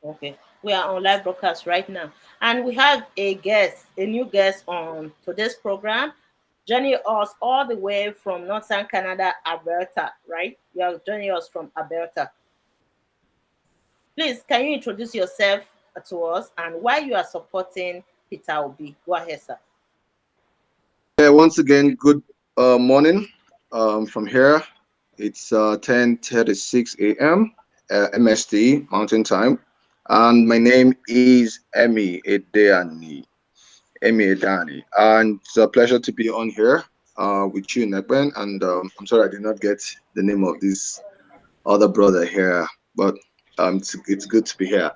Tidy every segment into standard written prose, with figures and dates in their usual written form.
Okay, we are on live broadcast right now, and we have a guest, a new guest on today's program, joining us all the way from Northern Canada, Alberta. Right, you are joining us from Alberta. Please, can you introduce yourself to us and why you are supporting Peter Obi? Go ahead, sir. Yeah, once again, good morning from here. It's 10:36 a.m. MST Mountain Time, and my name is Emi Edani, and it's a pleasure to be on here with you, Nekben. And I'm sorry I did not get the name of this other brother here, but it's good to be here.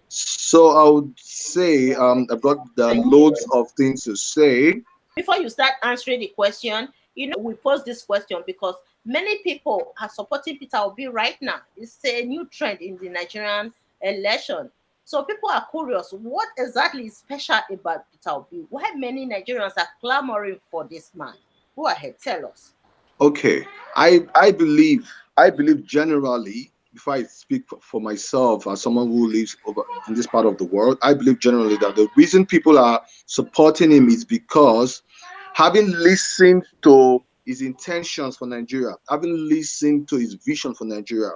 So I would say I've got loads of things to say. Before you start answering the question, we pose this question because many people are supporting Peter Obi right now. It's a new trend in the Nigerian election. So people are curious, what exactly is special about Peter Obi? Why many Nigerians are clamoring for this man? Go ahead, tell us. Okay, I believe generally, before I speak for myself as someone who lives over in this part of the world, I believe generally that the reason people are supporting him is because having listened to his intentions for Nigeria, having listened to his vision for Nigeria,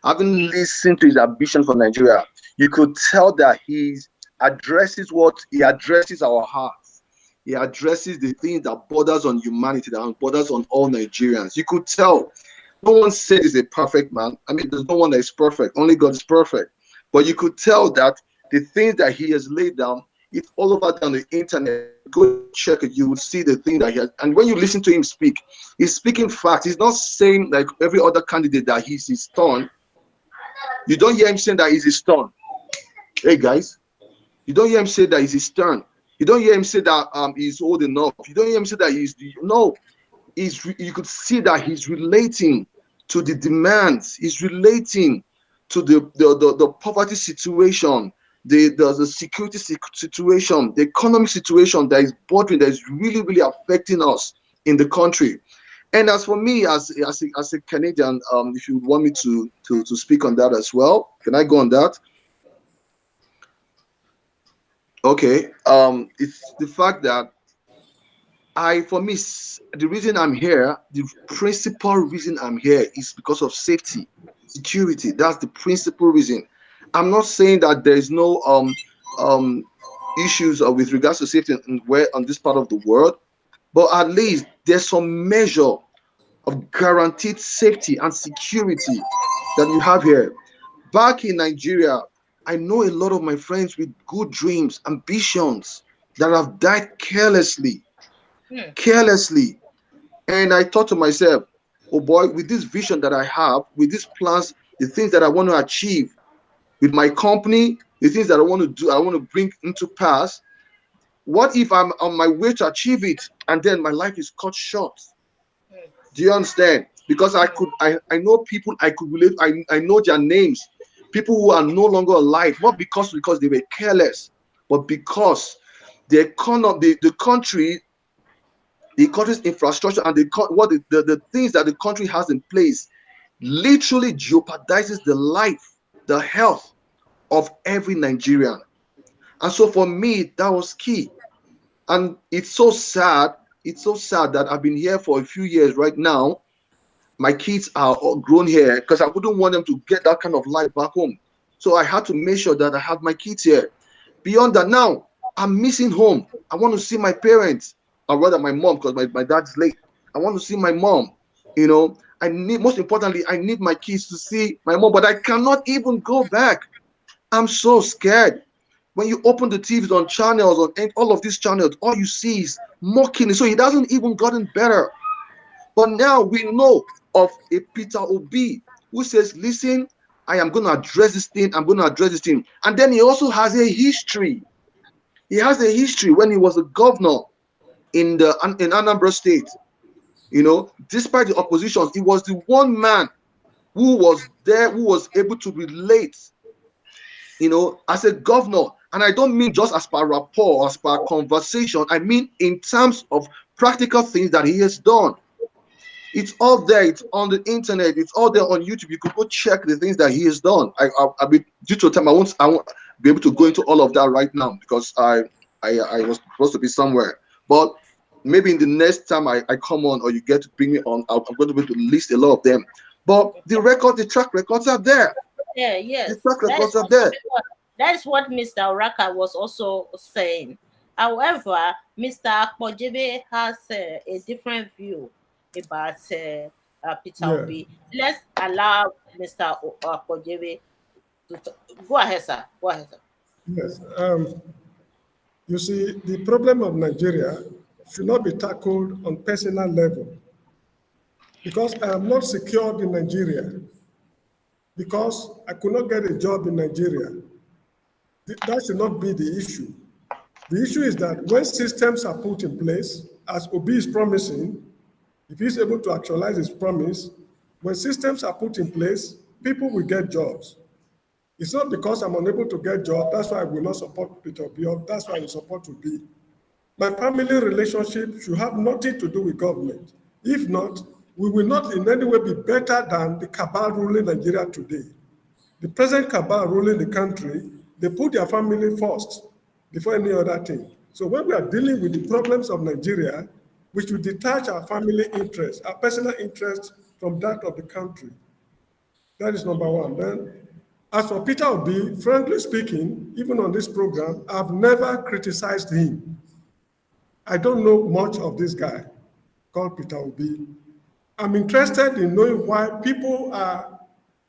having listened to his ambition for Nigeria, you could tell that he addresses our hearts. He addresses the things that borders on humanity, that borders on all Nigerians. You could tell. No one said he's a perfect man. I mean, there's no one that is perfect. Only God is perfect. But you could tell that the things that he has laid down, it's all over on the internet. Go check it. You will see the thing that he has. And when you listen to him speak, he's speaking facts. He's not saying like every other candidate that he's his turn. You don't hear him saying that he's his turn. Hey guys, you don't hear him say that he's his turn. You don't hear him say that he's old enough. You don't hear him say that no. You could see that he's relating to the demands. He's relating to the poverty situation, the security situation, the economic situation that is bothering, that is really really affecting us in the country. And as for me, as a Canadian, if you want me to speak on that as well, can I go on that? Okay. It's the fact that for me, the reason I'm here, the principal reason I'm here is because of safety, security. That's the principal reason. I'm not saying that there is no um issues with regards to safety where on this part of the world, but at least there's some measure of guaranteed safety and security that you have here. Back in Nigeria, I know a lot of my friends with good dreams, ambitions that have died carelessly, Hmm. carelessly. And I thought to myself, oh boy, with this vision that I have, with these plans, the things that I want to achieve with my company, the things that I want to do, I want to bring into pass. What if I'm on my way to achieve it and then my life is cut short? Do you understand? Because I know people I could relate, I know their names, people who are no longer alive, not because they were careless, but because the economy, the country's infrastructure and the things that the country has in place literally jeopardizes the life, the health of every Nigerian. And so for me, that was key. And it's so sad. It's so sad that I've been here for a few years right now. My kids are all grown here because I wouldn't want them to get that kind of life back home. So I had to make sure that I had my kids here. Beyond that, now I'm missing home. I want to see my parents, or rather my mom, because my dad's late. I want to see my mom. I need, most importantly, I need my kids to see my mom, but I cannot even go back. I'm so scared. When you open the TVs on channels, on all of these channels, all you see is mocking. So it hasn't even gotten better. But now we know of a Peter Obi who says, listen, I am going to address this thing. I'm going to address this thing. And then he also has a history. He has a history when he was a governor in Anambra State. Despite the opposition, he was the one man who was there, who was able to relate, as a governor. And I don't mean just as per rapport, as per conversation. I mean in terms of practical things that he has done. It's all there. It's on the internet. It's all there on YouTube. You could go check the things that he has done. I mean, due to time, I won't be able to go into all of that right now because I was supposed to be somewhere. But maybe in the next time I come on or you get to bring me on, I'm going to be able to list a lot of them. But the track records are there. Yeah, The yes. track records are there. That is what Mr. Oraka was also saying. However, Mr. Akpojebe has a different view about Peter Yeah. Obi. Let's allow Mr. Akpojebe to go ahead, sir. Go ahead, sir. Yes. You see, the problem of Nigeria should not be tackled on personal level because I am not secured in Nigeria, because I could not get a job in Nigeria. That should not be the issue. The issue is that when systems are put in place, as Obi is promising, if he's able to actualize his promise, when systems are put in place, people will get jobs. It's not because I'm unable to get jobs, that's why I will not support Peter Obi, or that's why I will support Obi. My family relationship should have nothing to do with government. If not, we will not in any way be better than the cabal ruling Nigeria today. The present cabal ruling the country, they put their family first before any other thing. So when we are dealing with the problems of Nigeria, we should detach our family interest, our personal interest from that of the country. That is number one. Then, as for Peter Obi, frankly speaking, even on this program, I've never criticized him. I don't know much of this guy called Peter Obi. I'm interested in knowing why people are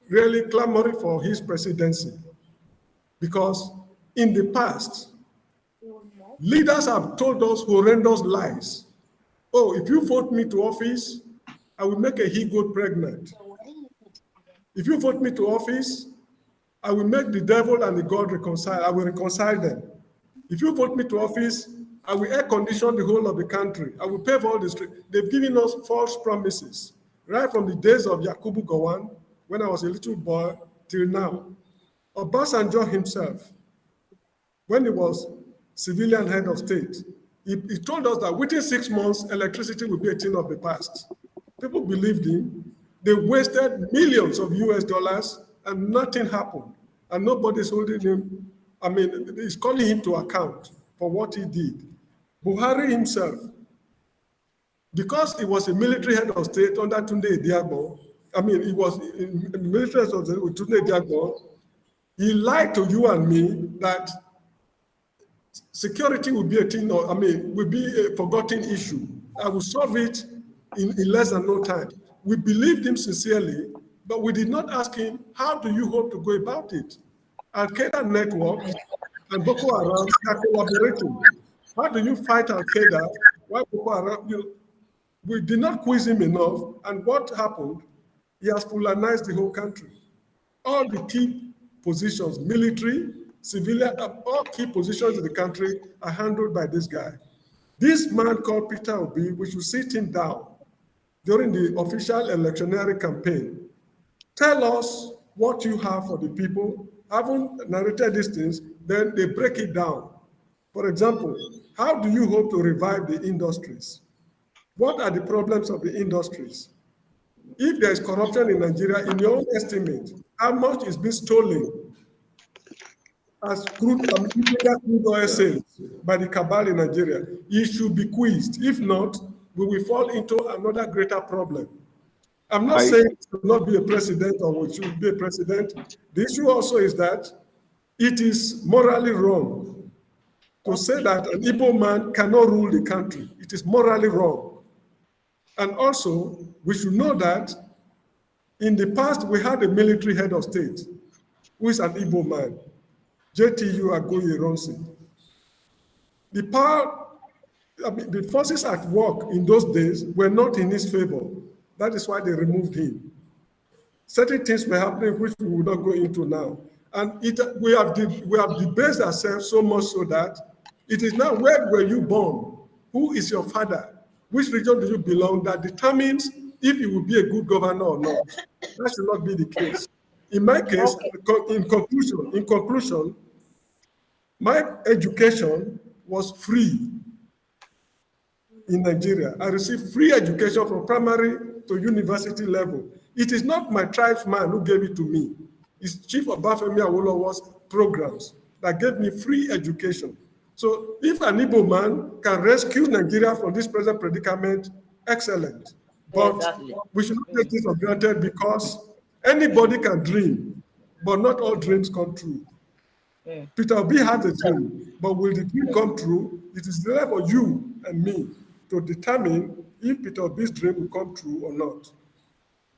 really clamoring for his presidency. Because in the past, leaders have told us horrendous lies. Oh, if you vote me to office, I will make a he-goat pregnant. If you vote me to office, I will make the devil and the God reconcile. I will reconcile them. If you vote me to office, I will air condition the whole of the country. I will pave all the streets. They've given us false promises, right from the days of Yakubu Gowon, when I was a little boy, till now. Obasanjo himself, when he was civilian head of state, he told us that within 6 months, electricity will be a thing of the past. People believed him. They wasted millions of US dollars and nothing happened. And nobody's holding him, I mean, he's calling him to account for what he did. Buhari himself, because he was a military head of state under Tunde Ediagbo, I mean, he was in military head of state with Tunde Ediagbo, he lied to you and me that security will be a thing, will be a forgotten issue. I will solve it in less than no time. We believed him sincerely, but we did not ask him, how do you hope to go about it? Al-Qaeda networks and Boko Haram are collaborating. How do you fight Al-Qaeda? Why Boko Haram? We did not quiz him enough, and what happened? He has fulanized the whole country. All the key positions, military, civilian, all key positions in the country are handled by this guy. This man called Peter Obi, we should sit him down during the official electionary campaign. Tell us what you have for the people. Haven't narrated these things, then they break it down. For example, how do you hope to revive the industries? What are the problems of the industries? If there is corruption in Nigeria, in your own estimate, how much is being stolen as illegal crude oil sales by the cabal in Nigeria? It should be quizzed. If not, we will fall into another greater problem. I'm not saying it should not be a president or it should be a president. The issue also is that it is morally wrong to say that an Igbo man cannot rule the country. It is morally wrong. And also, we should know that in the past, we had a military head of state who is an Igbo man, JTU Agoye Ronsi. The forces at work in those days were not in his favor. That is why they removed him. Certain things were happening which we will not go into now. And we have debased ourselves so much so that it is now, where were you born? Who is your father? Which region do you belong? That determines if you will be a good governor or not. That should not be the case. In my case, Okay. in conclusion, my education was free in Nigeria. I received free education from primary to university level. It is not my tribesman who gave it to me. It's Chief Obafemi Awolowo's programs that gave me free education. So if an Igbo man can rescue Nigeria from this present predicament, excellent. But Exactly. we should not take this for granted because anybody can dream, but not all dreams come true. Mm. Peter Obi had a So, dream, but will the dream come true? It is there for you and me to determine if Peter Obi's dream will come true or not.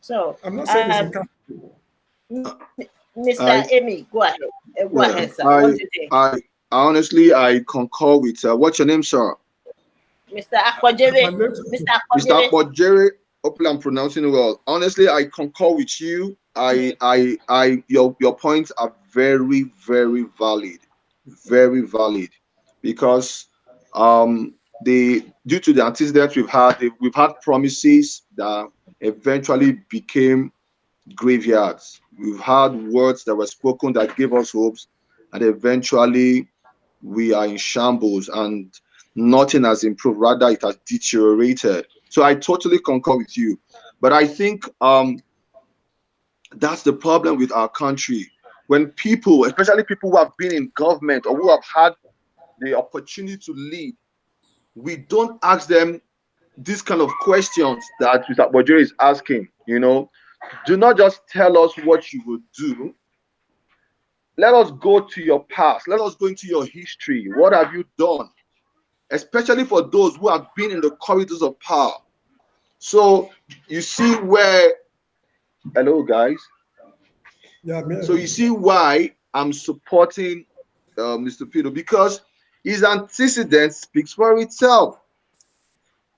so I'm not saying it's um, impossible. Mr. I Amy, go ahead. Go yeah, ahead, sir. What do you think? I honestly I concur with what's your name, sir? Mr. My Akpojebe, name is Mr. Mr. Akpojebe. Jerry. Hopefully I'm pronouncing it well. Honestly, I concur with you. Your points are very, very valid. Very valid. Because the due to the antecedents we've had promises that eventually became graveyards. We've had words that were spoken that gave us hopes, and eventually we are in shambles and nothing has improved. Rather, it has deteriorated. So I totally concur with you. But I think that's the problem with our country. When people, especially people who have been in government or who have had the opportunity to lead, we don't ask them these kind of questions that Mr. Bojo is asking. Do not just tell us what you will do. Let us go to your past. Let us go into your history. What have you done? Especially for those who have been in the corridors of power. So you see where, hello guys. Yeah, So you man. see why I'm supporting Mr. Peter, because his antecedent speaks for itself.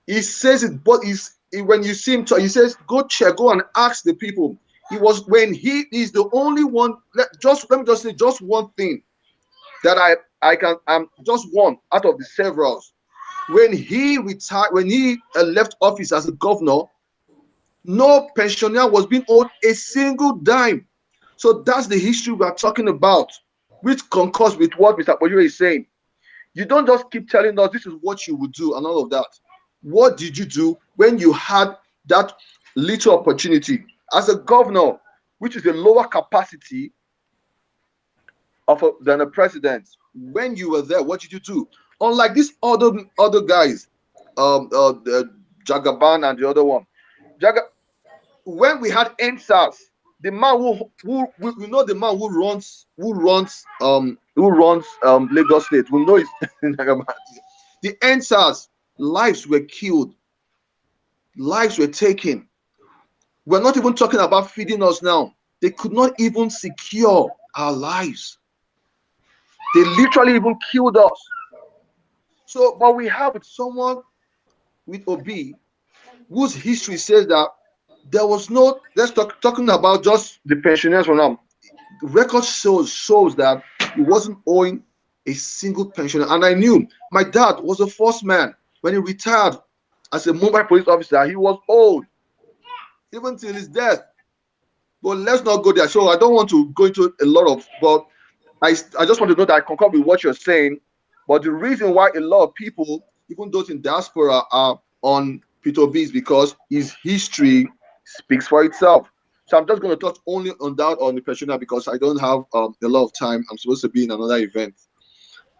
He says it, but when you see him talk, he says, "Go check, go and ask the people." He was when he is the only one. Let me just say just one thing that I can just one out of the several. When he retired, when he left office as a governor, no pensioner was being owed a single dime. So that's the history we are talking about, which concurs with what Mr. Boyo is saying. You don't just keep telling us this is what you would do and all of that. What did you do when you had that little opportunity as a governor, which is a lower capacity than a president? When you were there, what did you do? Unlike these other guys, the Jagaban and the other one, when we had NSAS, the man who we know the man who runs Lagos State. We know it's the NSAS. Lives were killed, lives were taken. We're not even talking about feeding us now. They could not even secure our lives. They literally even killed us. So, but we have someone with Obi whose history says that there was no. Let's talking about just the pensioners for now. The record shows that he wasn't owing a single pensioner. And I knew my dad was the first man when he retired as a mobile police officer. He was old, even till his death. But let's not go there. So I don't want to go into a lot of. But I just want to know that I concur with what you're saying. But the reason why a lot of people, even those in diaspora, are on Peter Obi is because his history speaks for itself. So I'm just going to touch only on that on the pensioner because I don't have a lot of time. I'm supposed to be in another event.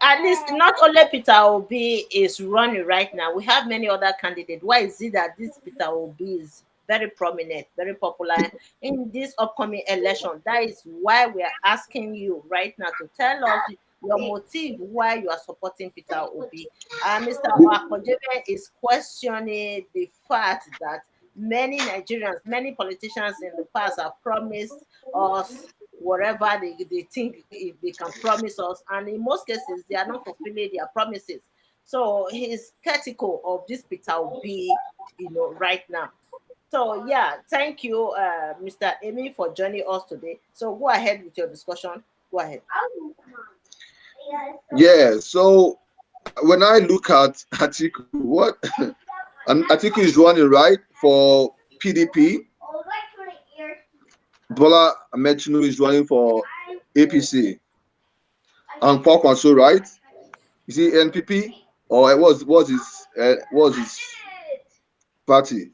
At least not only Peter Obi is running right now, we have many other candidates. Why is it that this Peter Obi is very prominent, very popular in this upcoming election? That is why we are asking you right now to tell us your motive why you are supporting Peter Obi. Mr. Akpojebe is questioning the fact that many Nigerians, many politicians in the past have promised us whatever they think they can promise us, and in most cases they are not fulfilling their promises. So he's skeptical of this Peter Obi, right now. So yeah, thank you, Mr. Amy, for joining us today. So go ahead with your discussion. Go ahead. Yeah. So when I look at Atiku, what Atiku is running right for PDP. Bola Ahmed Tinubu is running for APC, and Paul Kwanso, right? You see NPP or was his party?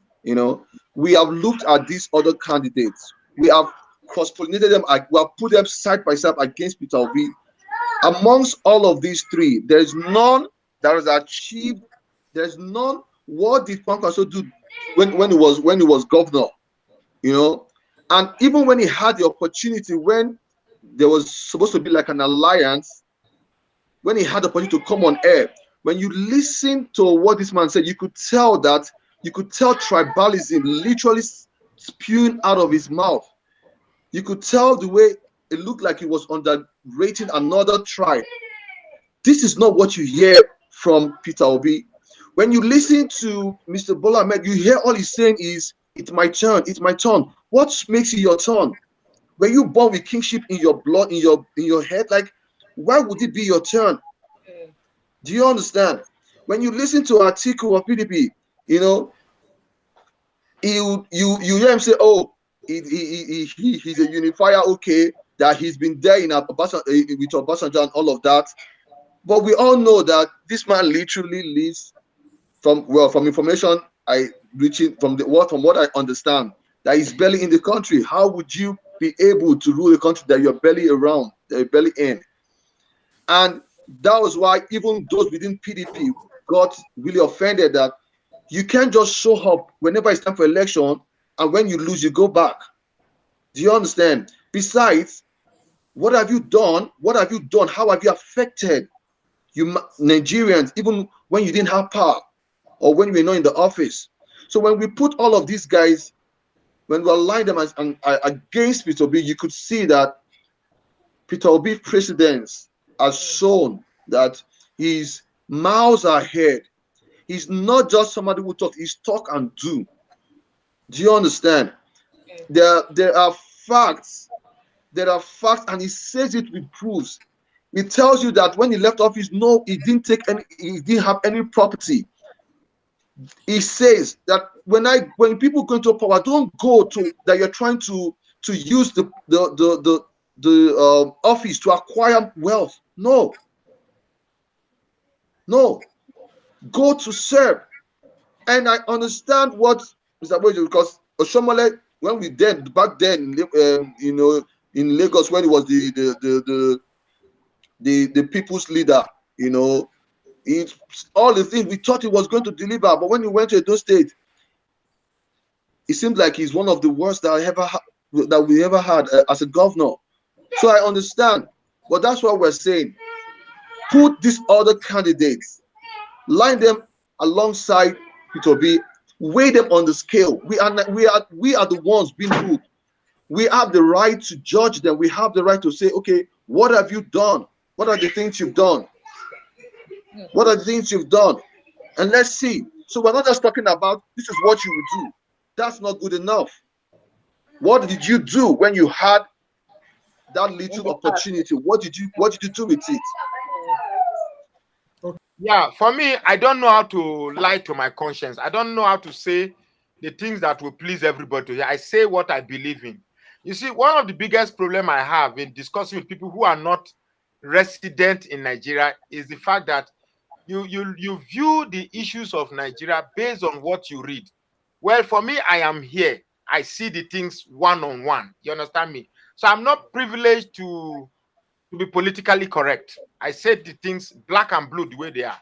We have looked at these other candidates. We have cross-pollinated them. We have put them side by side against Peter Obi. Amongst all of these three, there is none that has achieved. There's none. What did Kwankwaso do when he was governor? And even when he had the opportunity, when there was supposed to be like an alliance, when he had the opportunity to come on air, when you listen to what this man said, you could tell tribalism literally spewing out of his mouth. You could tell the way it looked like he was underrating another tribe. This is not what you hear from Peter Obi. When you listen to Mr. Bola Ahmed, you hear all he's saying is, it's my turn, it's my turn. What makes it your turn? Were you born with kingship in your blood, in your head? Like, why would it be your turn? Do you understand? When you listen to Atiku of PDP, you hear him say, "Oh, he's a unifier." Okay, that he's been there in with Obasanjo and all of that. But we all know that this man literally lives from information from what I understand, that he's barely in the country. How would you be able to rule a country that you're barely around, that you're barely in? And that was why even those within PDP got really offended that you can't just show up whenever it's time for election, and when you lose, you go back. Do you understand? Besides, what have you done? What have you done? How have you affected you Nigerians, even when you didn't have power or when you were not in the office? So when we put all of these guys, when we align them against Peter Obi, you could see that Peter Obi's precedence has shown that he's miles ahead. He's not just somebody who talks, he's talk and do. Do you understand? There are facts. There are facts, and he says it with proofs. He tells you that when he left office, no, he didn't have any property. He says that when people go into power, don't go to that you're trying to use the office to acquire wealth. No. Go to serve. And I understand what Mr. Bojo, because Oshomole, when we did back then, in Lagos, when he was the people's leader, it's all the things we thought he was going to deliver, but when he went to Edo State, it seems like he's one of the worst that we ever had as a governor. So I understand, but that's what we're saying. Put these other candidates, line them alongside Peter Obi, weigh them on the scale. We are the ones being ruled. We have the right to judge them. We have the right to say, okay, what have you done? What are the things you've done? What are the things you've done? And let's see. So we're not just talking about this is what you would do. That's not good enough. What did you do when you had that little opportunity? What did you do with it? Yeah, for me, I don't know how to lie to my conscience. I don't know how to say the things that will please everybody. I say what I believe in. You see, one of the biggest problem I have in discussing with people who are not resident in Nigeria is the fact that you view the issues of Nigeria based on what you read. Well, for me, I am here. I see the things one-on-one. You understand me? So I'm not privileged to be politically correct. I said the things black and blue the way they are.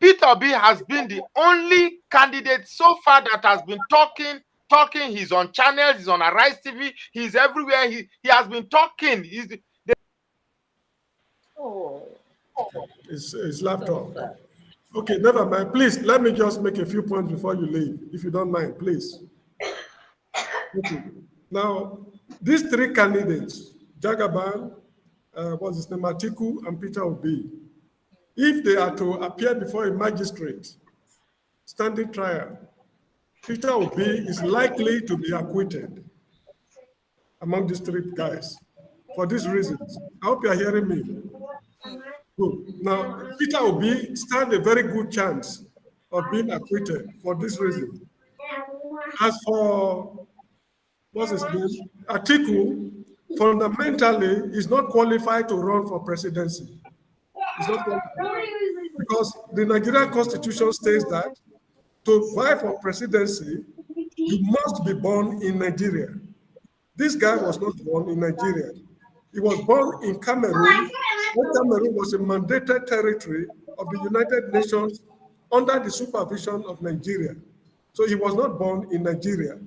Peter Obi has been the only candidate so far that has been talking. He's on channels, he's on Arise TV, he's everywhere. He has been talking. His laptop. Okay, never mind. Please, let me just make a few points before you leave, if you don't mind, please. Okay. Now, these three candidates, Jagaban, what's his name, Atiku, and Peter Obi, if they are to appear before a magistrate, standing trial, Peter Obi is likely to be acquitted among these three guys for these reasons. I hope you are hearing me. Good. Now, Peter Obi stands a very good chance of being acquitted for this reason. As for, what's his name, Atiku, fundamentally is not qualified to run for presidency. He's not qualified. Because the Nigerian constitution states that to vie for presidency, you must be born in Nigeria. This guy was not born in Nigeria. He was born in Cameroon, when Cameroon was a mandated territory of the United Nations under the supervision of Nigeria. So he was not born in Nigeria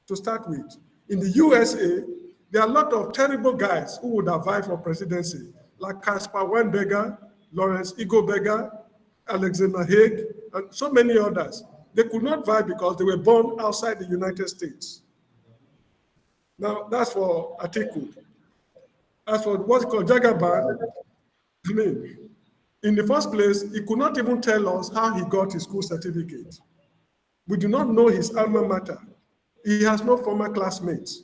to start with. In the USA, there are a lot of terrible guys who would have vied for presidency, like Caspar Weinberger, Lawrence Igobega, Alexander Haig, and so many others. They could not vie because they were born outside the United States. Now, that's for Atiku. As for what's called Jagaban, I mean, in the first place, he could not even tell us how he got his school certificate. We do not know his alma mater. He has no former classmates.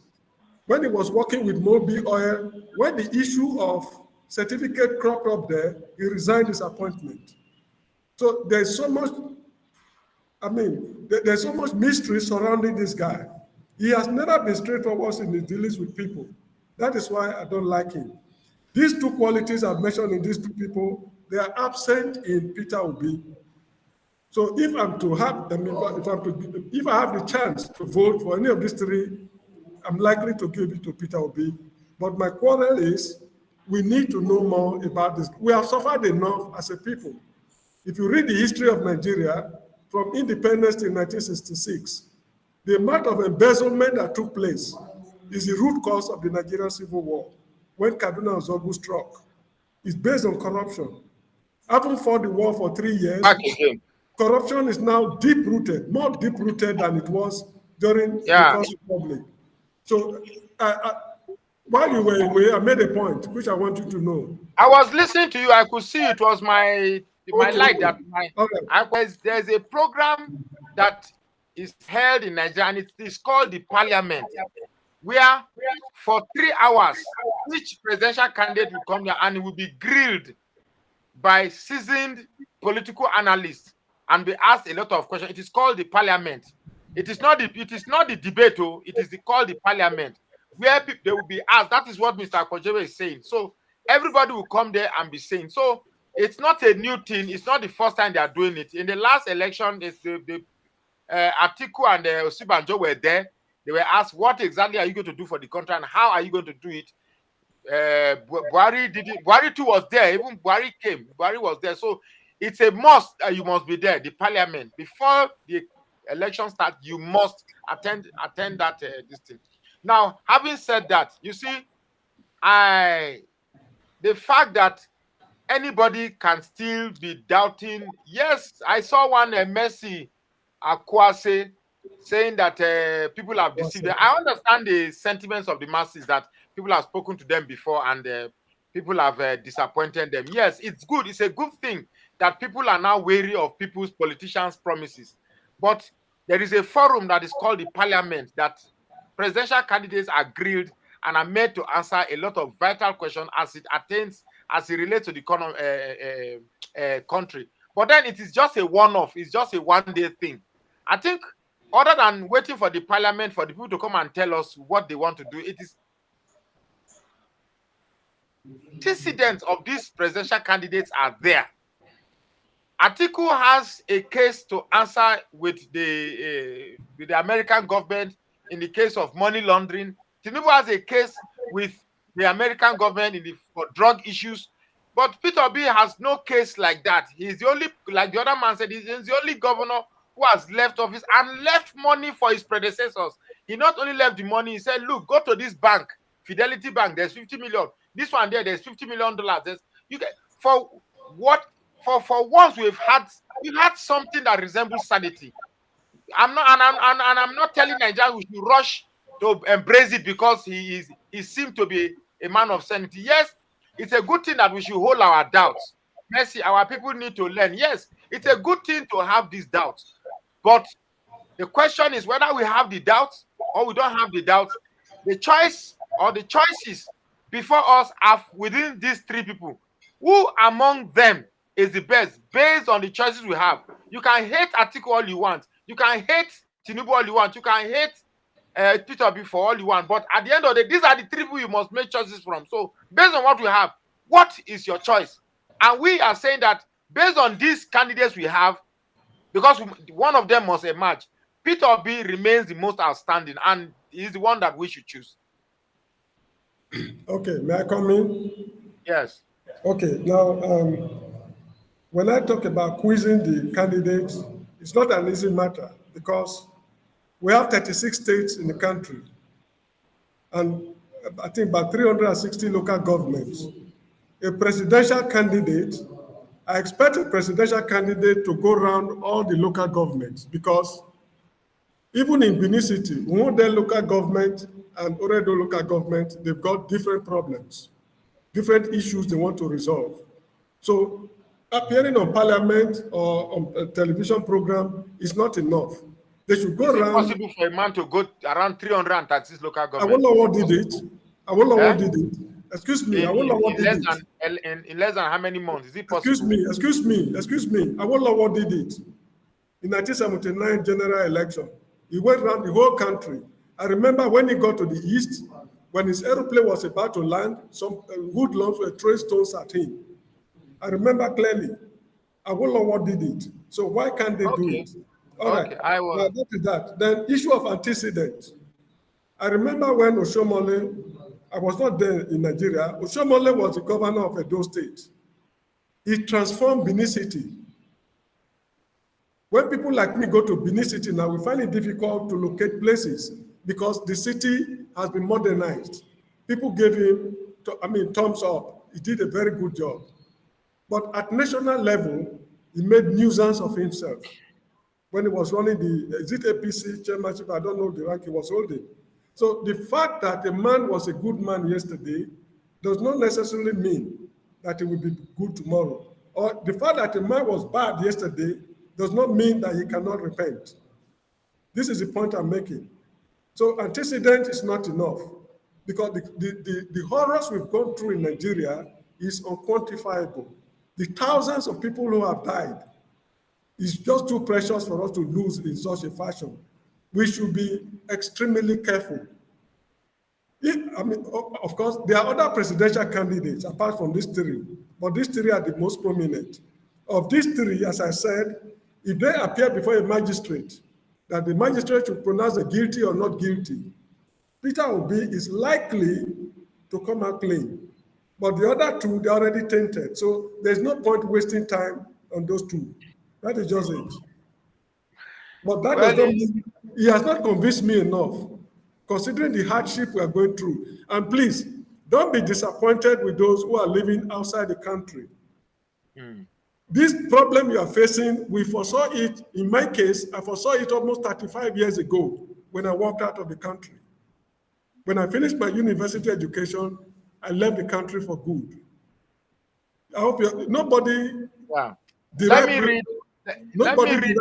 When he was working with Moby Oil, when the issue of certificate cropped up there, he resigned his appointment. So there's so much, there's so much mystery surrounding this guy. He has never been straightforward in his dealings with people. That is why I don't like him. These two qualities I've mentioned in these two people, they are absent in Peter Obi. So if I'm to have, if I have the chance to vote for any of these three, I'm likely to give it to Peter Obi. But my quarrel is, we need to know more about this. We have suffered enough as a people. If you read the history of Nigeria, from independence in 1966, the amount of embezzlement that took place is the root cause of the Nigerian Civil War. When Kaduna Zogu struck, it's based on corruption. Having fought the war for 3 years, corruption is now deep-rooted, more deep-rooted than it was during the First Republic. So while you were away, I made a point, which I want you to know. I was listening to you. I could see it was my light that there's a program that is held in Nigeria, and it is called the Parliament, where for 3 hours, each presidential candidate will come there and will be grilled by seasoned political analysts and be asked a lot of questions. It is called the Parliament. It is not the debate, it is called the Parliament, where people, they will be asked. That is what Mr. Kojebe is saying. So everybody will come there and be saying. So it's not a new thing. It's not the first time they are doing it. In the last election, Atiku and Osibanjo were there. They were asked, what exactly are you going to do for the country and how are you going to do it? Buhari did it. Buhari too was there. Even Buhari came. Buhari was there. So it's a must. You must be there. The Parliament, before the election starts, you must attend that this thing. Now, having said that, you see, the fact that anybody can still be doubting. Yes, I saw one Messi Akwase saying that people have deceived them. I understand the sentiments of the masses, that people have spoken to them before and people have disappointed them. Yes, it's good. It's a good thing that people are now wary of people's politicians' promises. But there is a forum that is called the Parliament that presidential candidates are grilled and are made to answer a lot of vital questions as it relates to the country. But then it is just a one-off. It's just a one-day thing. I think other than waiting for the Parliament, for the people to come and tell us what they want to do, it is antecedents of these presidential candidates are there. Atiku has a case to answer with the American government in the case of money laundering. Tinubu has a case with the American government for drug issues. But Peter Obi has no case like that. He's the only, like the other man said, he's the only governor who has left office and left money for his predecessors. He not only left the money, he said, look, go to this bank, Fidelity Bank, there's 50 million. This one there's $50 million. You get for once we've had something that resembles sanity. I'm not telling Nigerians we should rush to embrace it because he seemed to be a man of sanity. Yes, it's a good thing that we should hold our doubts. Mercy, our people need to learn. Yes, it's a good thing to have these doubts. But the question is whether we have the doubts or we don't have the doubts. The choice or the choices before us are within these three people. Who among them is the best based on the choices we have? You can hate Atiku all you want. You can hate Tinubu all you want. You can hate Peter Obi for all you want. But at the end of the day, these are the three people you must make choices from. So based on what we have, what is your choice? And we are saying that based on these candidates we have, because one of them must emerge, Peter Obi remains the most outstanding, and he's the one that we should choose. Okay, may I come in? Yes. Okay, now, when I talk about quizzing the candidates, it's not an easy matter because we have 36 states in the country and I think about 360 local governments. A presidential candidate, I expect a presidential candidate to go around all the local governments because even in Benin City, Wunde local government and Oredo local government, they've got different problems, different issues they want to resolve. So appearing on parliament or on a television program is not enough. They should go Is it around. possible for a man to go around 336 local governments? Awolowo did it. Awolowo Eh? did it. Excuse me, Awolowo did it. In less than how many months? Is it Excuse possible? me, excuse me, excuse me. Awolowo did it. In 1979 general election, he went around the whole country. I remember when he got to the east, when his aeroplane was about to land, some hoodlums were throwing stones at him. I remember clearly. Awolowo did it. So why can't they do Okay. it? All right. Okay, I will. Now that is that. Then issue of antecedent. I remember when Oshomole, I was not there in Nigeria. Oshomole was the governor of Edo State. He transformed Benin City. When people like me go to Benin City now, we find it difficult to locate places because the city has been modernized. People gave him, thumbs up. He did a very good job. But at national level, he made nuisance of himself. When he was running the, is it APC chairmanship? I don't know the rank he was holding. So the fact that a man was a good man yesterday does not necessarily mean that he will be good tomorrow. Or the fact that a man was bad yesterday does not mean that he cannot repent. This is the point I'm making. So antecedent is not enough because the horrors we've gone through in Nigeria is unquantifiable. The thousands of people who have died is just too precious for us to lose in such a fashion. We should be extremely careful. Of course, there are other presidential candidates apart from these three, but these three are the most prominent. Of these three, as I said, if they appear before a magistrate, that the magistrate should pronounce them guilty or not guilty, Peter Obi is likely to come out clean. But the other two, they're already tainted. So there's no point wasting time on those two. That is just it. But that does not mean he has not convinced me enough, considering the hardship we are going through. And please, don't be disappointed with those who are living outside the country. This problem you are facing, we foresaw it. In my case, I foresaw it almost 35 years ago when I walked out of the country. When I finished my university education, I left the country for good. I hope nobody. Yeah. Let me read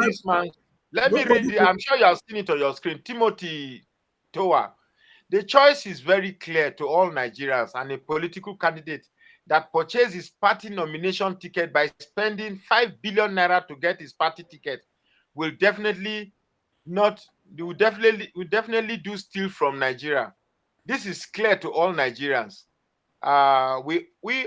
this man. Let me read it. I'm sure you have seen it on your screen. Timothy Towa. The choice is very clear to all Nigerians, and a political candidate that purchased his party nomination ticket by spending 5 billion naira to get his party ticket will definitely do steal from Nigeria. This is clear to all Nigerians. We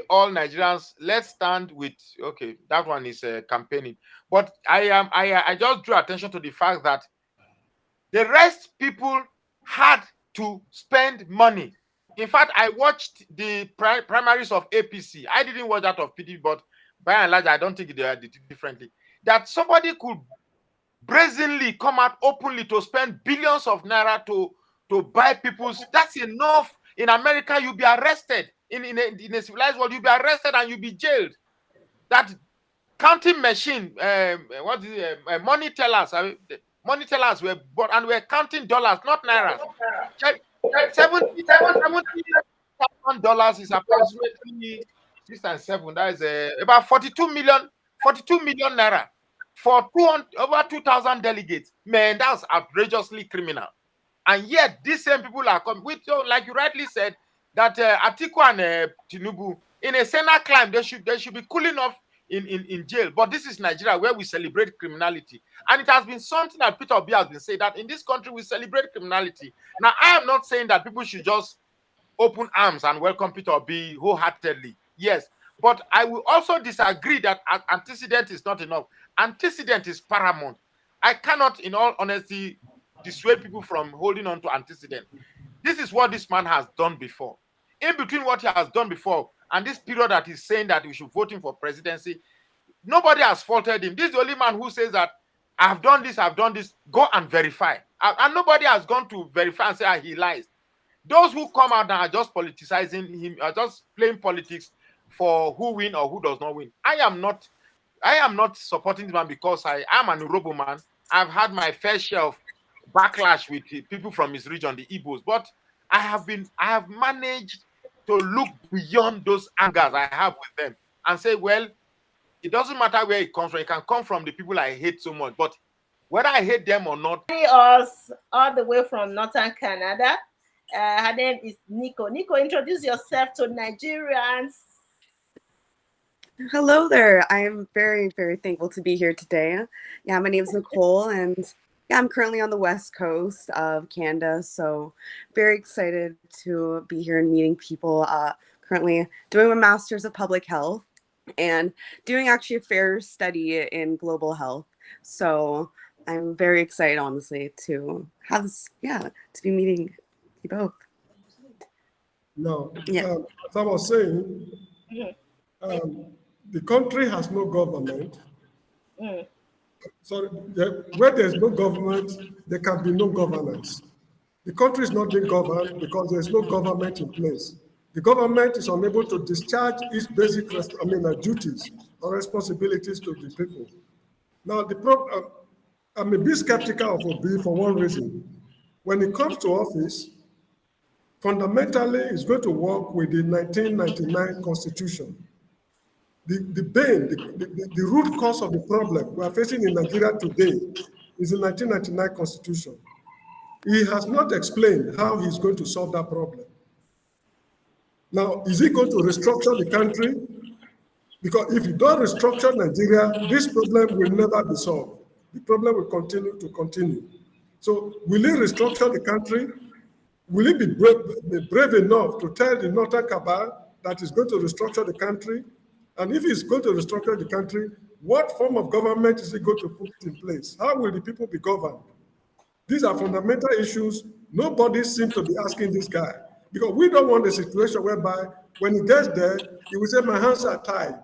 all Nigerians, let's stand with, okay, that one is campaigning, but I just drew attention to the fact that the rest people had to spend money. In fact, I watched the primaries of APC. I didn't watch that of PDP, but by and large, I don't think they are differently. That somebody could brazenly come out openly to spend billions of naira to buy people's, that's enough. In America, you'll be arrested. In a civilized world, you'll be arrested and you'll be jailed. That counting machine, money tellers were bought and we're counting dollars, not naira. $70,000 is approximately 6 and 7. That is about 42 million naira for over 2,000 delegates. Man, that's outrageously criminal. And yet, these same people are coming with, like you rightly said, that Atiku and Tinubu, in a Senate climb, they should be cooling off in jail. But this is Nigeria, where we celebrate criminality. And it has been something that Peter Obi has been saying, that in this country, we celebrate criminality. Now, I am not saying that people should just open arms and welcome Peter Obi wholeheartedly. Yes. But I will also disagree that antecedent is not enough. Antecedent is paramount. I cannot, in all honesty, dissuade people from holding on to antecedent. This is what this man has done before. In between what he has done before and this period that he's saying that we should vote him for presidency, nobody has faulted him. This is the only man who says that I've done this, go and verify. And nobody has gone to verify and say he lies. Those who come out and are just politicizing him, are just playing politics for who win or who does not win. I am not supporting this man because I am an Urobo man. I've had my fair share of backlash with people from his region, the Igbos, but I have managed to look beyond those angers I have with them and say, well, it doesn't matter where it comes from. It can come from the people I hate so much, but whether I hate them or not. Us all the way from northern Canada. Her name is Nico. Nico, introduce yourself to Nigerians. Hello there. I am very, very thankful to be here today. Yeah, my name is Nicole, and yeah, I'm currently on the west coast of Canada, so very excited to be here and meeting people. Currently doing a master's of public health and doing actually a fair study in global health. So I'm very excited, honestly, to have this, to be meeting you both. No, Yeah. as I was saying, the country has no government. So where there's no government, there can be no governance. The country is not being governed because there's no government in place. The government is unable to discharge its basic duties or responsibilities to the people. Now, I'm a bit skeptical of Obi for one reason. When it comes to office, fundamentally, it's going to work with the 1999 Constitution. The root cause of the problem we are facing in Nigeria today is the 1999 Constitution. He has not explained how he's going to solve that problem. Now, is he going to restructure the country? Because if you don't restructure Nigeria, this problem will never be solved. The problem will continue. So will he restructure the country? Will he be brave enough to tell the Northern Cabal that he's going to restructure the country? And if he's going to restructure the country, what form of government is he going to put in place? How will the people be governed? These are fundamental issues. Nobody seems to be asking this guy, because we don't want a situation whereby when he gets there, he will say, my hands are tied.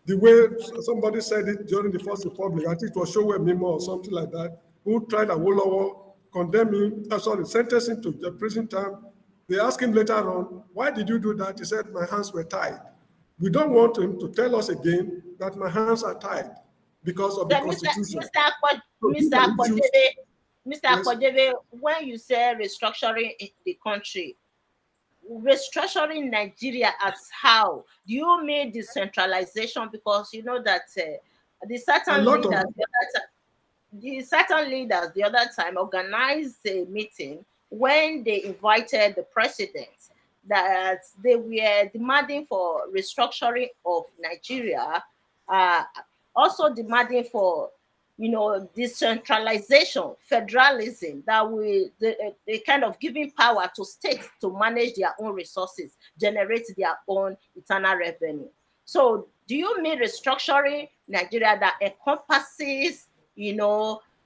The way somebody said it during the First Republic, I think it was Showe Mimo or something like that, who tried Awolowo, condemn him, sentence him to the prison term. They asked him later on, why did you do that? He said, my hands were tied. We don't want him to tell us again that my hands are tied because of the Constitution. Mr. Akwadebe, when you say restructuring the country, restructuring Nigeria as how? Do you mean decentralization? Because you know that the certain leaders the other time organized a meeting when they invited the president that they were demanding for restructuring of Nigeria, also demanding for decentralization, federalism, that they kind of giving power to states to manage their own resources, generate their own internal revenue. So do you mean restructuring Nigeria that encompasses,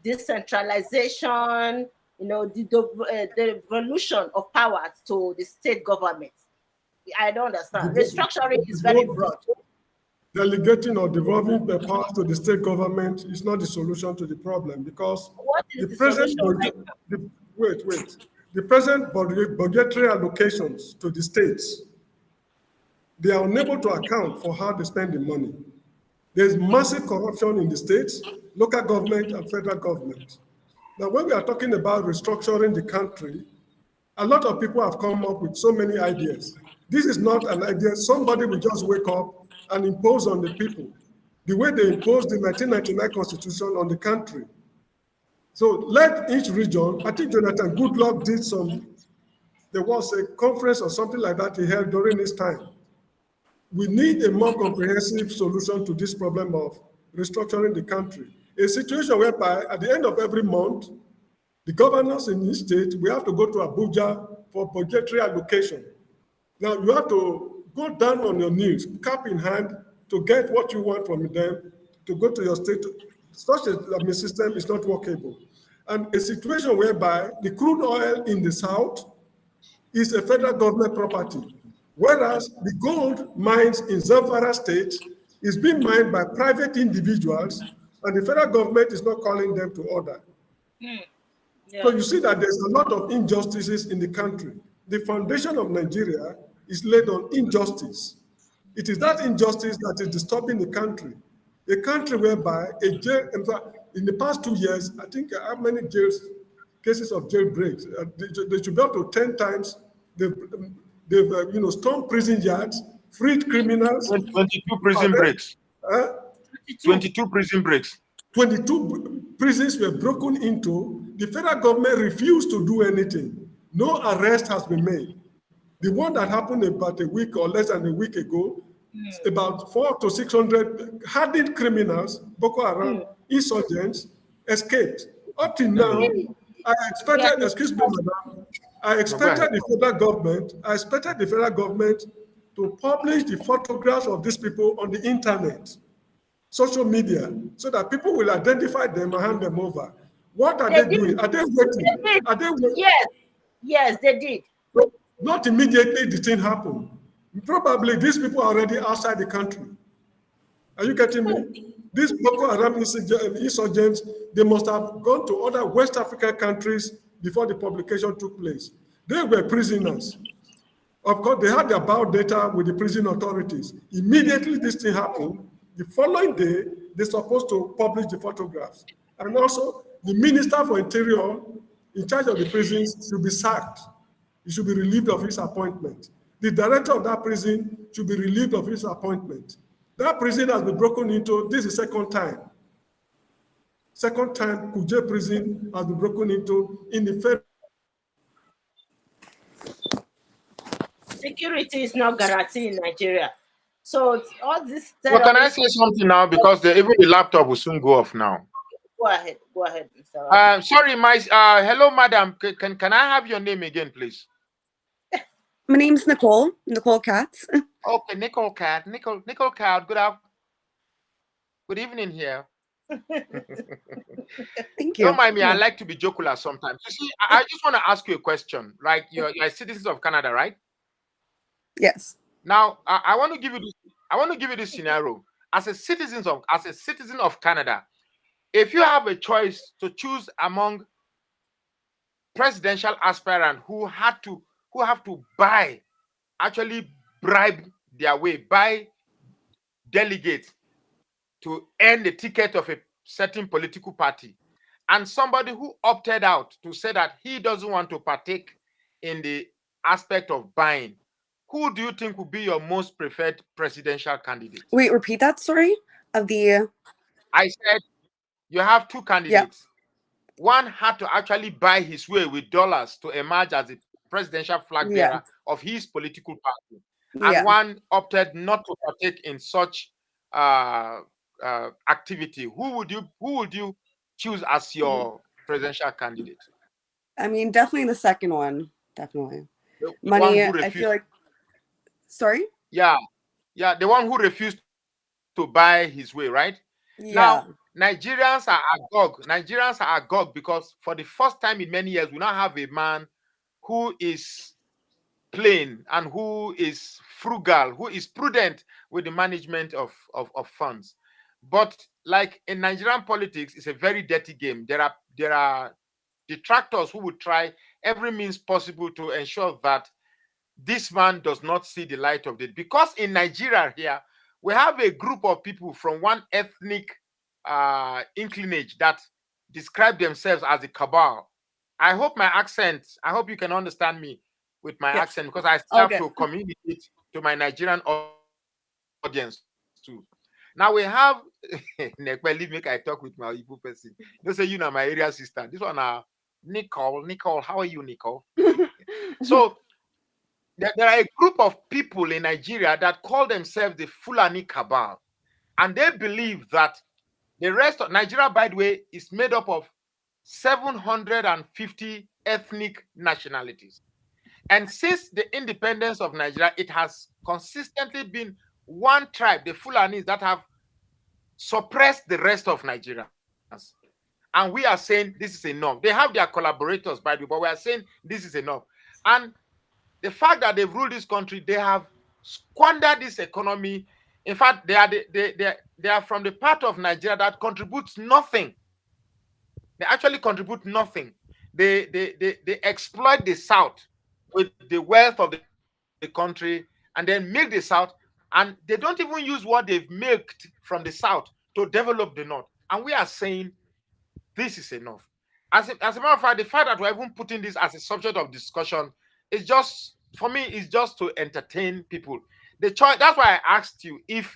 decentralization, the devolution of powers to the state government? I don't understand. Restructuring is very broad. Delegating or devolving the powers to the state government is not the solution to the problem, because the present budgetary allocations to the states, they are unable to account for how they spend the money. There's massive corruption in the states, local government and federal government. Now, when we are talking about restructuring the country, a lot of people have come up with so many ideas. This is not an idea somebody will just wake up and impose on the people, the way they imposed the 1999 Constitution on the country. So let each region, I think Jonathan Goodluck did there was a conference or something like that he held during his time. We need a more comprehensive solution to this problem of restructuring the country. A situation whereby at the end of every month, the governors in each state, we have to go to Abuja for budgetary allocation. Now you have to go down on your knees, cap in hand, to get what you want from them, to go to your state such a system is not workable. And a situation whereby the crude oil in the south is a federal government property, whereas the gold mines in Zamfara state is being mined by private individuals, and the federal government is not calling them to order. So Yeah. you see that there's a lot of injustices in the country. The foundation of Nigeria is laid on injustice. It is that injustice that is disturbing the country. A country whereby a jail, in fact, in the past 2 years, I think how many cases of jailbreaks? They should be up to 10 times. They've stormed prison yards, freed criminals. 22 prison breaks. uh, 22 prison breaks. 22 prisons were broken into. The federal government refused to do anything. No arrest has been made. The one that happened about a week or less than a week ago, about 400 to 600 hardened criminals, Boko Haram insurgents, escaped. Up till now, I expected, excuse me, madam, I expected the federal government to publish the photographs of these people on the internet, social media, so that people will identify them and hand them over. What are They they did. doing? Are they waiting? They did. Are they waiting? Yes. Yes, they did. Not immediately the thing happened. Probably these people are already outside the country. Are you getting me? These Boko Haram insurgents, they must have gone to other West African countries before the publication took place. They were prisoners. Of course, they had their bow data with the prison authorities. Immediately this thing happened, the following day, they're supposed to publish the photographs. And also, the Minister for Interior in charge of the prisons should be sacked. He should be relieved of his appointment. The director of that prison should be relieved of his appointment. That prison has been broken into, this is the second time. Second time Kuje prison has been broken into in the federal. Security is not guaranteed in Nigeria. So it's all this Well, can I terrorist. say something now? Because even the laptop will soon go off now. Go ahead, Mr. Rafi. Sorry, my hello, madam. Can I have your name again, please? My name's Nicole Katz. Okay, Nicole Cat. Nicole Cat. Good evening here. Thank you. Don't mind me. I like to be jocular sometimes. You see, I just want to ask you a question. Like you're citizens of Canada, right? Yes. Now, I want to give you this. I want to give you this scenario. As a citizen of Canada, if you have a choice to choose among presidential aspirants who have to actually bribe their way, buy delegates to earn the ticket of a certain political party, and somebody who opted out to say that he doesn't want to partake in the aspect of buying, who do you think would be your most preferred presidential candidate? Wait, repeat that story of the. I said you have two candidates. One had to actually buy his way with dollars to emerge as the presidential flag bearer of his political party, and one opted not to partake in such activity. Who would you choose as your presidential candidate? I mean, definitely the second one. Definitely. The Money, one who I feel like. Sorry? Yeah, the one who refused to buy his way, right? Yeah. Now, Nigerians are agog. Nigerians are agog because for the first time in many years, we now have a man who is plain and who is frugal, who is prudent with the management of funds. But like in Nigerian politics, it's a very dirty game. There are detractors who would try every means possible to ensure that this man does not see the light of day. Because in Nigeria here, we have a group of people from one ethnic inclinage that describe themselves as a cabal. I hope you can understand me with my accent, because I still have to communicate to my Nigerian audience too. Now we have leave make I talk with my Igbo person. They say you know my area sister. This one Nicole, how are you, Nicole? So there are a group of people in Nigeria that call themselves the Fulani cabal, and they believe that the rest of Nigeria, by the way, is made up of 750 ethnic nationalities. And since the independence of Nigeria, it has consistently been one tribe, the Fulanis, that have suppressed the rest of Nigeria. And we are saying this is enough. They have their collaborators, by the way, but we are saying this is enough. And the fact that they've ruled this country, they have squandered this economy. In fact, they are from the part of Nigeria that contributes nothing. They actually contribute nothing. They exploit the South with the wealth of the country and then milk the South, and they don't even use what they've milked from the South to develop the North. And we are saying this is enough. As a matter of fact, the fact that we're even putting this as a subject of discussion is just, for me, is just to entertain people. The choice, that's why I asked you, if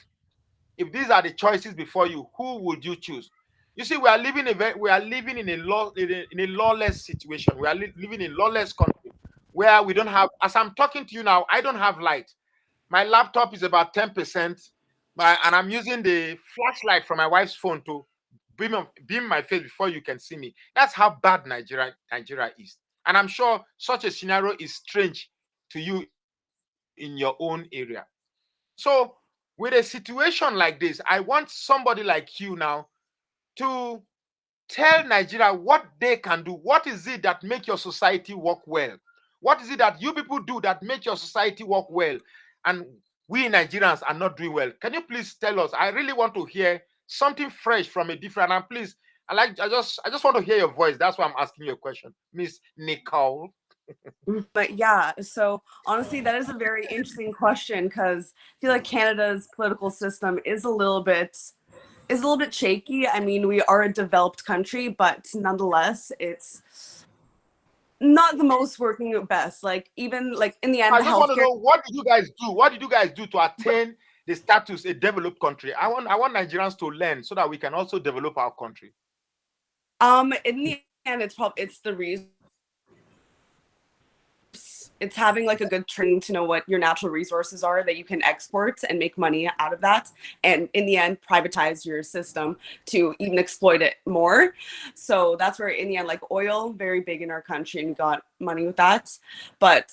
these are the choices before you, who would you choose? You see, we are living in a lawless situation. We are living in a lawless country where we don't have, as I'm talking to you now, I don't have light. My laptop is about 10%, and I'm using the flashlight from my wife's phone to beam my face before you can see me. That's how bad Nigeria is. And I'm sure such a scenario is strange to you in your own area. So with a situation like this, I want somebody like you now to tell Nigeria what they can do. What is it that make your society work well? What is it that you people do that make your society work well? And we Nigerians are not doing well. Can you please tell us? I really want to hear something fresh from a different. And please, I just want to hear your voice. That's why I'm asking you a question, Miss Nicole. But yeah, so honestly, that is a very interesting question because I feel like Canada's political system is a little bit shaky. I mean, we are a developed country, but nonetheless, it's not the most working best. Like even like in the end, I the just want to healthcare. know, what did you guys do? What did you guys do to attain the status a developed country? I want Nigerians to learn so that we can also develop our country. In the end, it's the reason. It's having like a good training to know what your natural resources are that you can export and make money out of that, and in the end privatize your system to even exploit it more. So that's where in the end, like oil, very big in our country, and we got money with that. But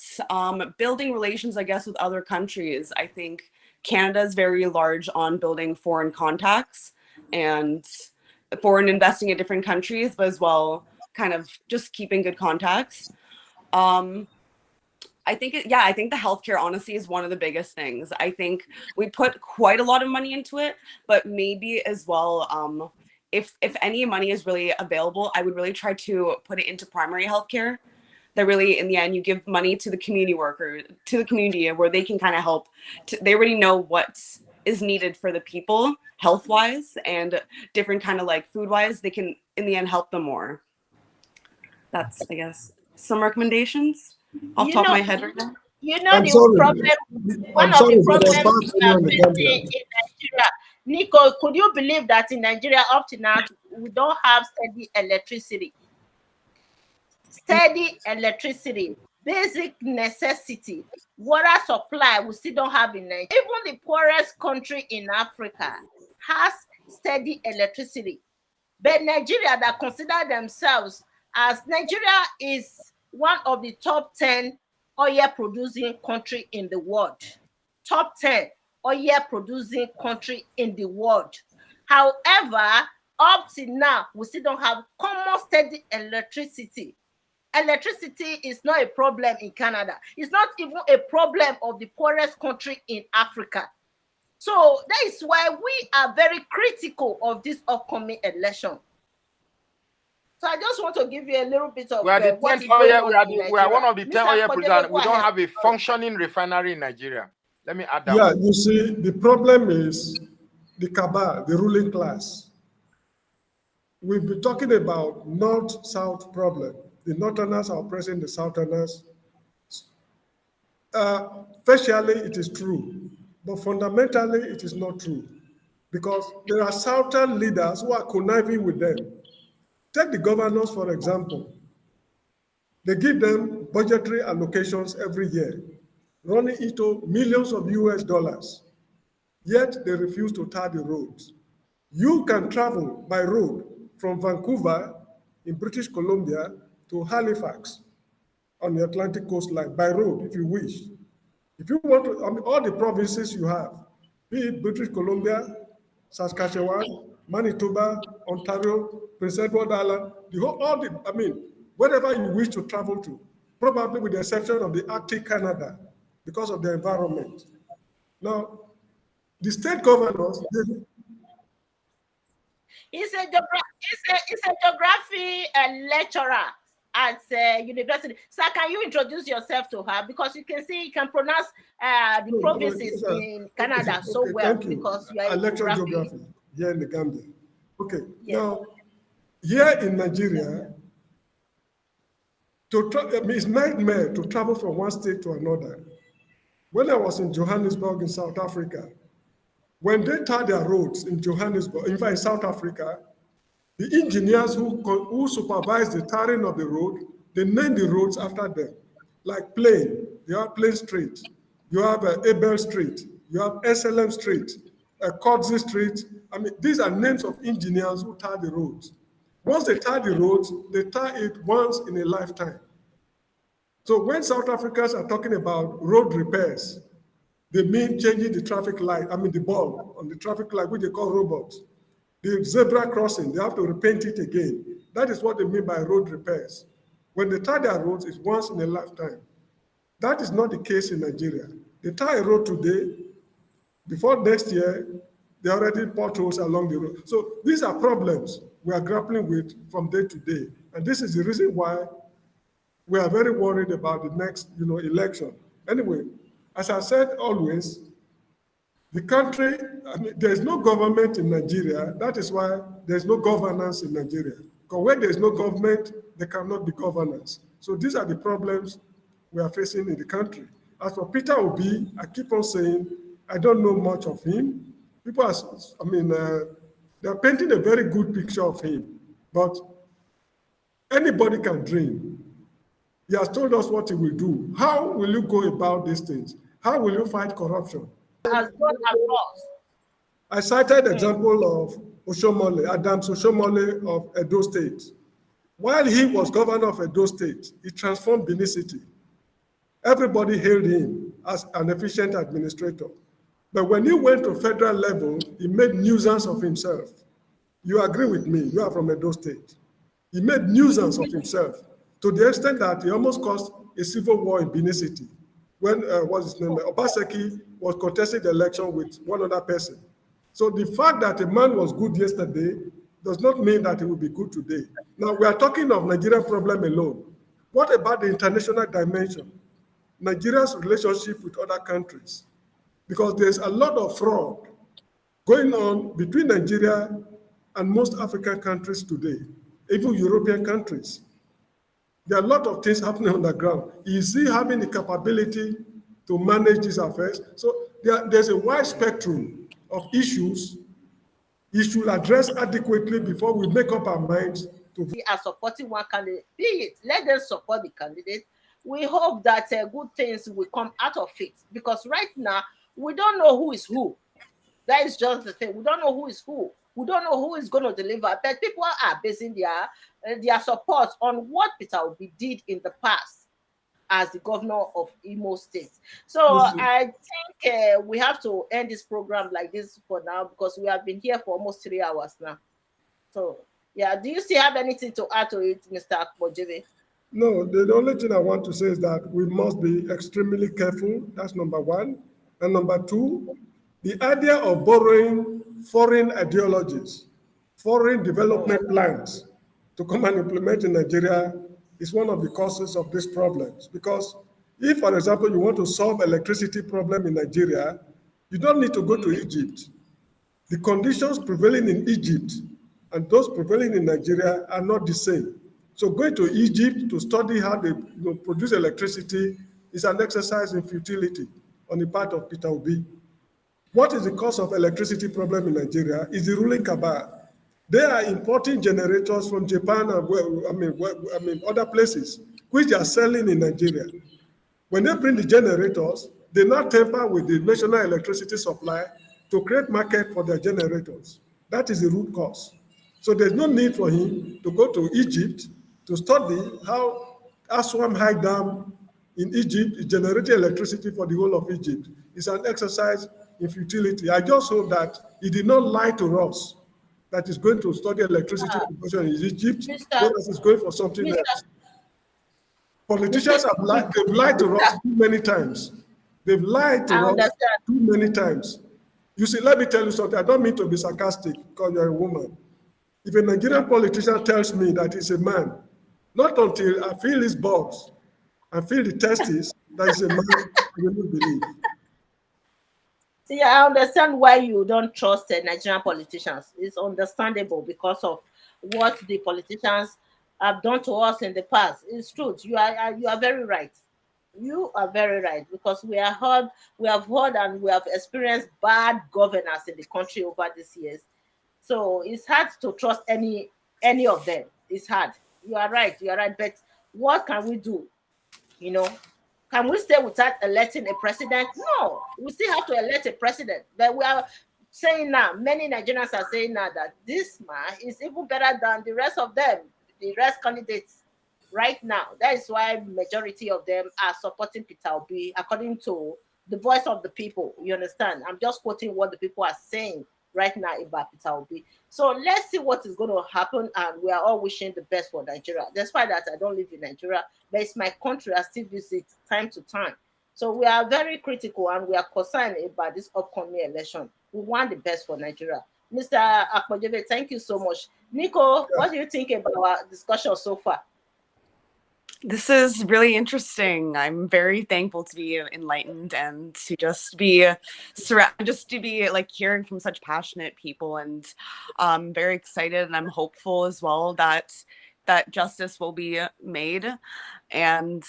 building relations, I guess, with other countries, I think Canada is very large on building foreign contacts and foreign investing in different countries, but as well kind of just keeping good contacts. I think I think the healthcare honestly is one of the biggest things. I think we put quite a lot of money into it, but maybe as well, if any money is really available, I would really try to put it into primary healthcare. That really, in the end, you give money to the community worker, to the community where they can kind of help. They already know what is needed for the people health wise and different kind of like food wise. They can in the end help them more. That's, I guess, some recommendations off the You top of know, my head right now. you know I'm the sorry. problem. One I'm of the sorry, but I problems can't we tell you are on the facing Gambia. in Nigeria, Nico, could you believe that in Nigeria up to now we don't have steady electricity? Steady electricity, basic necessity, water supply we still don't have in Nigeria. Even the poorest country in Africa has steady electricity. But Nigeria, that consider themselves as Nigeria is one of the top 10 oil producing country in the world. Top 10 oil producing country in the world. However, up to now, we still don't have common steady electricity. Electricity is not a problem in Canada. It's not even a problem of the poorest country in Africa. So that is why we are very critical of this upcoming election. So I just want to give you a little bit of We are the what 10th is going oil. on in We are Nigeria. one of the 10 Mr. oil producers. Kodebe, go We don't ahead. have a functioning refinery in Nigeria. Let me add that Yeah, one. you see, the problem is the cabal, the ruling class. We've been talking about north-south problem. The northerners are oppressing the southerners. Facially, it is true, but fundamentally, it is not true because there are southern leaders who are conniving with them. Take the governors, for example. They give them budgetary allocations every year, running into millions of US dollars, yet they refuse to tar the roads. You can travel by road from Vancouver in British Columbia to Halifax on the Atlantic coastline by road if you wish. If you want to, I mean, all the provinces you have, be it British Columbia, Saskatchewan, Manitoba, Ontario, Prince Edward Island, the whole, all the, I mean, wherever you wish to travel to, probably with the exception of the Arctic Canada, because of the environment. Now, the state governors, He's a geography lecturer at university. Sir, can you introduce yourself to her? Because you can see you can pronounce the provinces in Canada so well because you are I lecture geography here in the Gambia. Okay, yes. Now, here in Nigeria, it's nightmare to travel from one state to another. When I was in Johannesburg in South Africa, when they tar their roads in Johannesburg, in fact, in South Africa, the engineers who supervise the tarring of the road, they name the roads after them. Like Plain, you have Plain Street, you have Abel Street, you have SLM Street, Kodzi Street. I mean, these are names of engineers who tar the roads. Once they tar the roads, they tar it once in a lifetime. So when South Africans are talking about road repairs, they mean changing the traffic light, I mean the bulb on the traffic light, which they call robots. The zebra crossing, they have to repaint it again. That is what they mean by road repairs. When they tar their roads, it's once in a lifetime. That is not the case in Nigeria. They tar a road today, before next year, there are already potholes along the road. So these are problems we are grappling with from day to day. And this is the reason why we are very worried about the next election. Anyway, as I said always, the country, I mean, there's no government in Nigeria. That is why there's no governance in Nigeria. Because when there's no government, there cannot be governance. So these are the problems we are facing in the country. As for Peter Obi, I keep on saying, I don't know much of him. People are, I mean, they're painting a very good picture of him. But anybody can dream. He has told us what he will do. How will you go about these things? How will you fight corruption? Has gone across. I cited the example of Oshomole, Adams Oshomole of Edo State. While he was governor of Edo State, he transformed Benin City. Everybody hailed him as an efficient administrator. But when he went to federal level, he made nuisance of himself. You agree with me, you are from Edo State. He made nuisance of himself to the extent that he almost caused a civil war in Benin City when, what's his name, Obaseki was contesting the election with one other person. So the fact that a man was good yesterday does not mean that he will be good today. Now, we are talking of Nigerian problem alone. What about the international dimension? Nigeria's relationship with other countries? Because there's a lot of fraud going on between Nigeria and most African countries today, even European countries. There are a lot of things happening on the ground. Is he having the capability to manage these affairs? So there's a wide spectrum of issues he should address adequately before we make up our minds to. We are supporting one candidate. Be it, let them support the candidate. We hope that good things will come out of it, because right now we don't know who is who. That is just the thing. We don't know who is who. We don't know who is going to deliver. But people are basing their support on what Peter Obi did in the past as the governor of Imo State. So I think we have to end this program like this for now, because we have been here for almost 3 hours now. So yeah, do you still have anything to add to it, Mr. Akbojebe? No, the only thing I want to say is that we must be extremely careful. That's number one. And number two, the idea of borrowing foreign ideologies, foreign development plans to come and implement in Nigeria is one of the causes of these problems. Because if, for example, you want to solve electricity problem in Nigeria, you don't need to go to Egypt. The conditions prevailing in Egypt and those prevailing in Nigeria are not the same. So going to Egypt to study how they produce electricity is an exercise in futility on the part of Peter Obi. What is the cause of electricity problem in Nigeria is the ruling cabal. They are importing generators from Japan and other places, which they are selling in Nigeria. When they bring the generators, they now tamper with the national electricity supply to create market for their generators. That is the root cause. So there's no need for him to go to Egypt to study how Aswan High Dam in Egypt is generating electricity for the whole of Egypt. It's an exercise in futility. I just hope that he did not lie to us that is going to study electricity production in Egypt, Mr. whereas it's going for something Mr. else. Politicians have lied, they've lied to us too many times. They've lied to I us understand. too many times. You see, let me tell you something. I don't mean to be sarcastic because you're a woman. If a Nigerian politician tells me that he's a man, not until I feel his balls and feel the testes that he's a man, I will not believe. Yeah, I understand why you don't trust Nigerian politicians. It's understandable because of what the politicians have done to us in the past. It's true. You are very right. You are very right because we have heard and we have experienced bad governance in the country over these years. So it's hard to trust any of them. It's hard. You are right. You are right. But what can we do? You know, can we stay without electing a president? No, we still have to elect a president. But we are saying now, many Nigerians are saying now that this man is even better than the rest of them, the rest candidates right now. That is why majority of them are supporting Peter Obi, according to the voice of the people. You understand? I'm just quoting what the people are saying right now about Peter Obi. So let's see what is going to happen, and we are all wishing the best for Nigeria. Despite that, I don't live in Nigeria, but it's my country. I still visit time to time. So we are very critical and we are concerned about this upcoming election. We want the best for Nigeria. Mr. Akpojebe, thank you so much. Nico, what do you think about our discussion so far? This is really interesting. I'm very thankful to be enlightened and to just be like hearing from such passionate people, and I'm very excited and I'm hopeful as well that justice will be made. And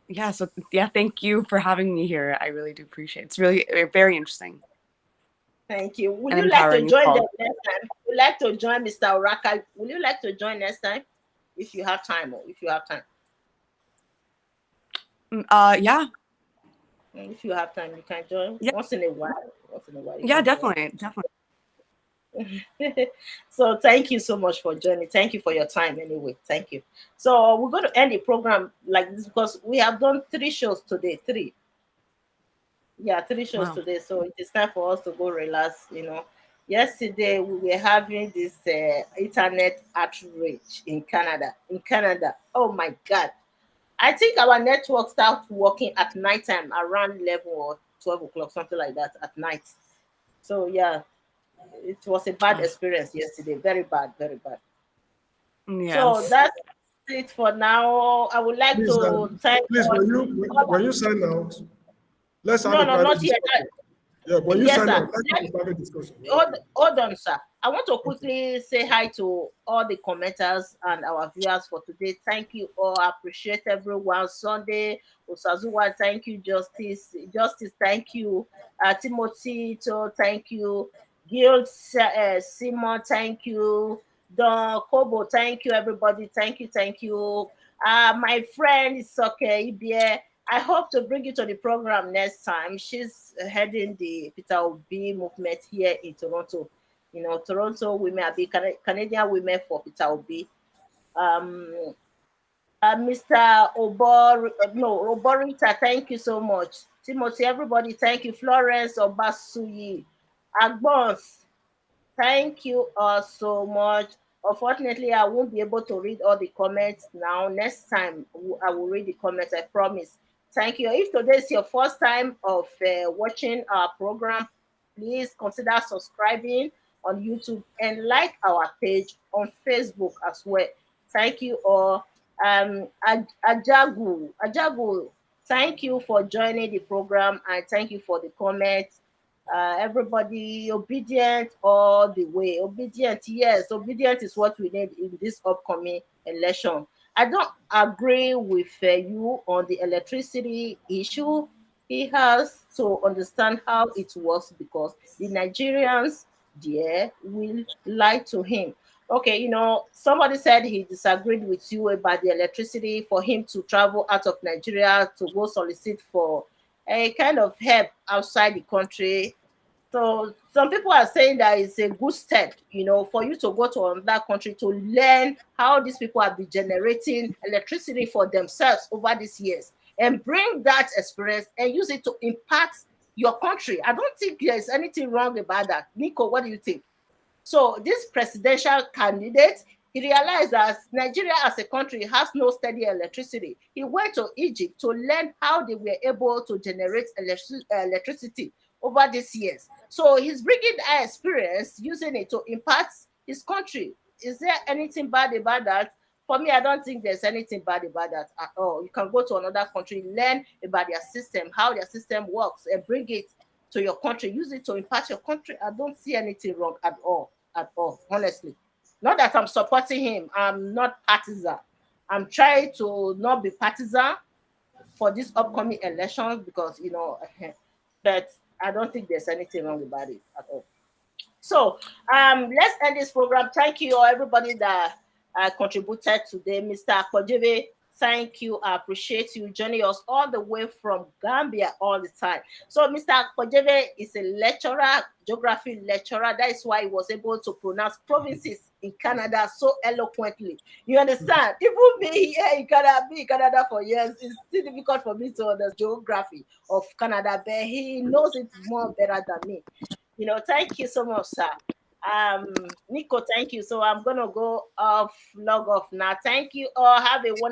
yeah, so yeah, thank you for having me here. I really do appreciate it. It's really very interesting. Thank you. Would And you like to empowering as join well. them next time? Would you like to join Mr. Oraka? Would you like to join next time? If you have time, or if you have time. Yeah. If you have time, you can join once in a while. Once in a while. Yeah, definitely. So thank you so much for joining. Thank you for your time anyway. Thank you. So we're going to end the program like this because we have done 3 shows today. 3. Yeah, 3 shows today. So it is time for us to go relax, Yesterday we were having this internet outrage in Canada. Oh my God. I think our network started working at night time around 11 or 12 o'clock, something like that at night. So yeah, it was a bad experience yesterday. Very bad, very bad. Yes. So that's it for now. I would like to thank. Please, when you sign out, let's have no, a private not yet. discussion. Yeah, when you sign out, let's have a private discussion. Hold on, sir. I want to quickly say hi to all the commenters and our viewers for today. Thank you all. I appreciate everyone. Sunday, Osazuwa, thank you. Justice, thank you. Timothy, thank you. Gil, Simon, thank you. Don Kobo, thank you, everybody. Thank you. My friend is okay. I hope to bring you to the program next time. She's heading the Peter Obi movement here in Toronto. Toronto women are Canadian women for Peter Obi. Mr. Oborita, thank you so much. Timothy, everybody, thank you. Florence Obasuyi, Agbons, thank you all so much. Unfortunately, I won't be able to read all the comments now. Next time, I will read the comments, I promise. Thank you. If today is your first time of watching our program, please consider subscribing on YouTube and like our page on Facebook as well. Thank you all. Ajagu, thank you for joining the program and thank you for the comments. Everybody obedient all the way. Obedient, yes, obedient is what we need in this upcoming election. I don't agree with you on the electricity issue. He has to understand how it works because the Nigerians there will lie to him. Okay, somebody said he disagreed with you about the electricity for him to travel out of Nigeria to go solicit for a kind of help outside the country. So some people are saying that it's a good step, for you to go to another country to learn how these people have been generating electricity for themselves over these years and bring that experience and use it to impact your country. I don't think there's anything wrong about that. Nico, what do you think? So this presidential candidate, he realized that Nigeria as a country has no steady electricity. He went to Egypt to learn how they were able to generate electricity over these years. So he's bringing that experience, using it to impact his country. Is there anything bad about that? For me, I don't think there's anything bad about that at all. You can go to another country, learn about their system, how their system works, and bring it to your country, use it to impact your country. I don't see anything wrong at all, honestly. Not that I'm supporting him. I'm not partisan. I'm trying to not be partisan for these upcoming elections because, but I don't think there's anything wrong about it at all. So let's end this program. Thank you all, everybody that contributed today. Mr. Kojebe, thank you. I appreciate you joining us all the way from Gambia all the time. So Mr. Kojebe is a lecturer, geography lecturer. That is why he was able to pronounce provinces in Canada so eloquently. You understand? Even me here in Canada, been in Canada for years, it's still difficult for me to understand geography of Canada, but he knows it more better than me. Thank you so much, sir. Nico, thank you. So I'm gonna go log off now. Thank you all. Have a wonderful